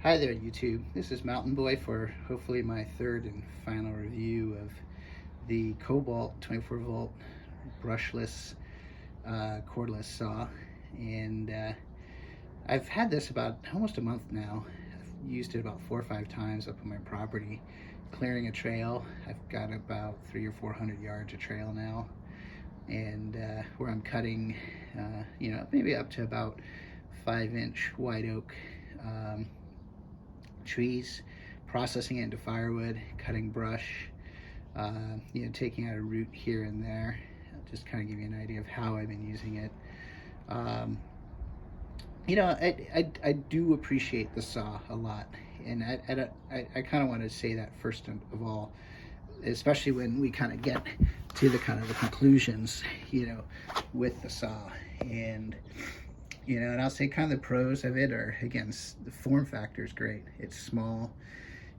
Hi there, YouTube. This is Mtnboy for hopefully my third and final review of the Kobalt 24 volt brushless cordless saw. And I've had this about almost a month now. I've used it about 4 or 5 times up on my property, clearing a trail. I've got about 300 or 400 yards of trail now. And where I'm cutting, maybe up to about 5-inch white oak trees, processing it into firewood, cutting brush, taking out a root here and there. I'll just kind of give you an idea of how I've been using it. I do appreciate the saw a lot, and I kind of want to say that first of all, especially when we kind of get to the conclusions, with the saw. And I'll say kind of the pros of it are, again, the form factor is great. It's small,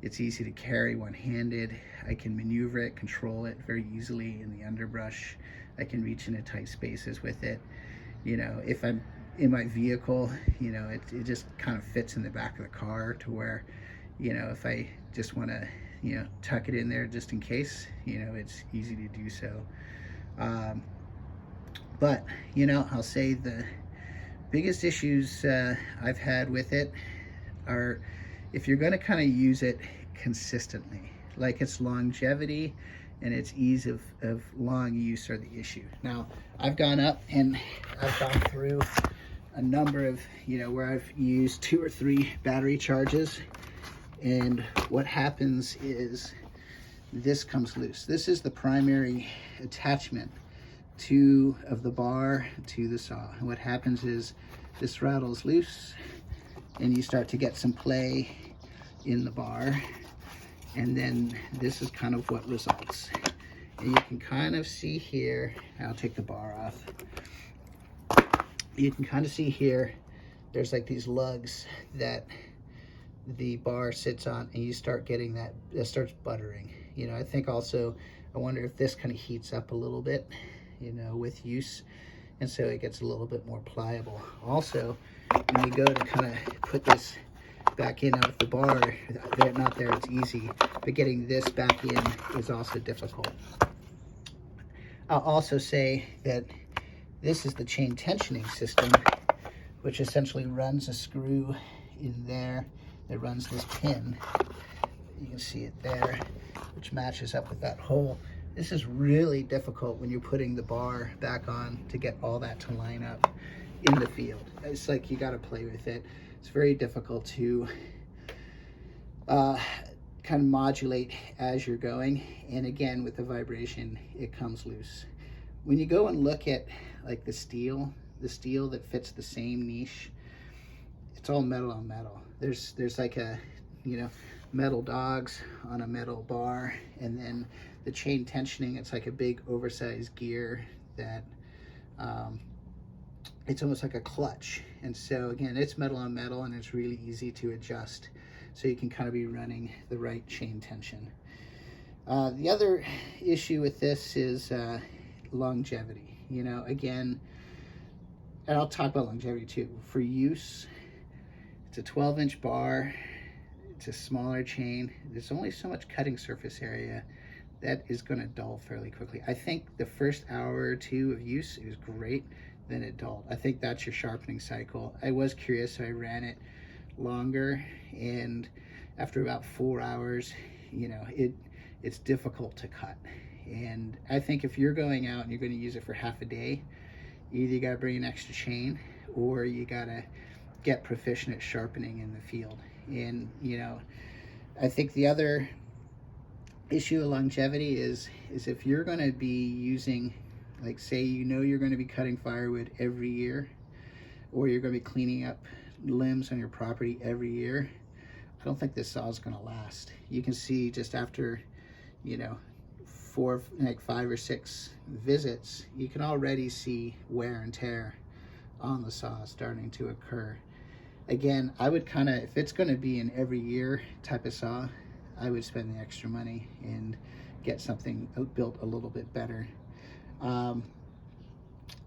it's easy to carry one-handed. I can maneuver it, control it very easily in the underbrush. I can reach into tight spaces with it. If I'm in my vehicle, it just kind of fits in the back of the car to where, if I just want to, tuck it in there just in case, it's easy to do so. But, I'll say the biggest issues I've had with it are if you're going to kind of use it consistently, like its longevity and its ease of long use are the issue. Now, I've gone up and I've gone through a number of, where I've used 2 or 3 battery charges, and what happens is this comes loose. This is the primary attachment of the bar to the saw. And what happens is this rattles loose and you start to get some play in the bar, and then this is kind of what results. And you can kind of see here, I'll take the bar off. You can kind of see here, there's like these lugs that the bar sits on, and you start getting that starts buttering. I think also, I wonder if this kind of heats up a little bit, with use, and so it gets a little bit more pliable. Also, when you go to kind of put this back in out of the bar, not there, it's easy, but getting this back in is also difficult. I'll also say that this is the chain tensioning system, which essentially runs a screw in there that runs this pin. You can see it there, which matches up with that hole. This is really difficult when you're putting the bar back on to get all that to line up in the field. It's like you got to play with it. It's very difficult to kind of modulate as you're going. And again, with the vibration, it comes loose. When you go and look at like the steel that fits the same niche, it's all metal on metal. There's like a, metal dogs on a metal bar, and then the chain tensioning, it's like a big oversized gear that it's almost like a clutch. And so again, it's metal on metal, and it's really easy to adjust, so you can kind of be running the right chain tension. The other issue with this is longevity. Again, and I'll talk about longevity too. For use, it's a 12-inch bar. It's a smaller chain. There's only so much cutting surface area that is going to dull fairly quickly. I think the first hour or 2 of use, it was great, then it dulled. I think that's your sharpening cycle. I was curious, so I ran it longer, and after about 4 hours, it's difficult to cut. And I think if you're going out and you're going to use it for half a day, either you got to bring an extra chain, or you got to get proficient at sharpening in the field. And I think the other issue of longevity is if you're going to be using, like, say you're going to be cutting firewood every year, or you're going to be cleaning up limbs on your property every year, I don't think this saw is going to last. You can see just after 5 or 6 visits, you can already see wear and tear on the saw starting to occur. Again, I would kind of, if it's going to be an every year type of saw, I would spend the extra money and get something built a little bit better. And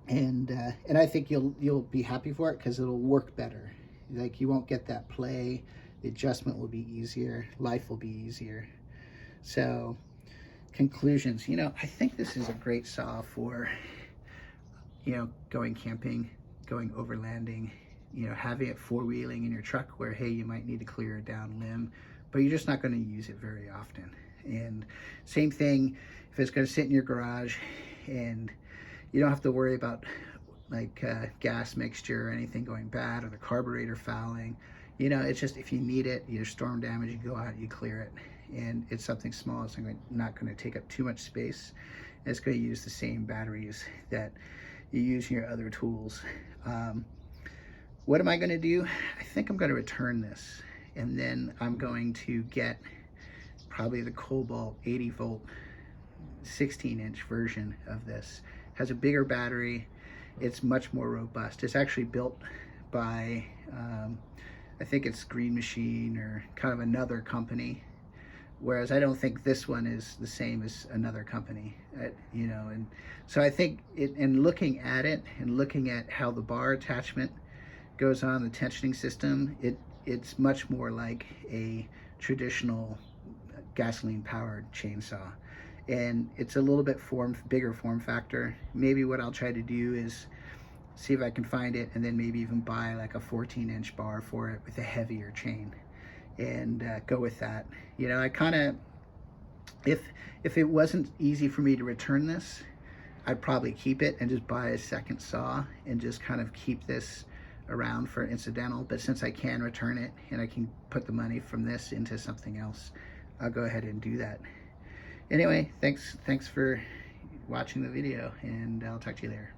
I think you'll be happy for it, because it'll work better. Like, you won't get that play The adjustment will be easier. Life will be easier. So, conclusions. I think this is a great saw for, going camping, going overlanding, having it four-wheeling in your truck where, hey, you might need to clear a down limb, but you're just not going to use it very often. And same thing if it's going to sit in your garage and you don't have to worry about like gas mixture or anything going bad or the carburetor fouling. It's just if you need it, either storm damage, you go out, you clear it. And it's something small, it's not going to take up too much space. It's going to use the same batteries that you use in your other tools. What am I going to do? I think I'm going to return this, and then I'm going to get probably the Kobalt 80 volt 16-inch version of this. It has a bigger battery. It's much more robust. It's actually built by I think it's Green Machine or kind of another company, whereas I don't think this one is the same as another company, and so I think in looking at it and looking at how the bar attachment goes on, the tensioning system, it's much more like a traditional gasoline powered chainsaw, and it's a little bit bigger form factor. Maybe what I'll try to do is see if I can find it, and then maybe even buy like a 14-inch bar for it with a heavier chain and go with that. I kind of, if it wasn't easy for me to return this, I'd probably keep it and just buy a second saw and just kind of keep this around for incidental. But since I can return it and I can put the money from this into something else, I'll go ahead and do that. Anyway, thanks for watching the video, and I'll talk to you later.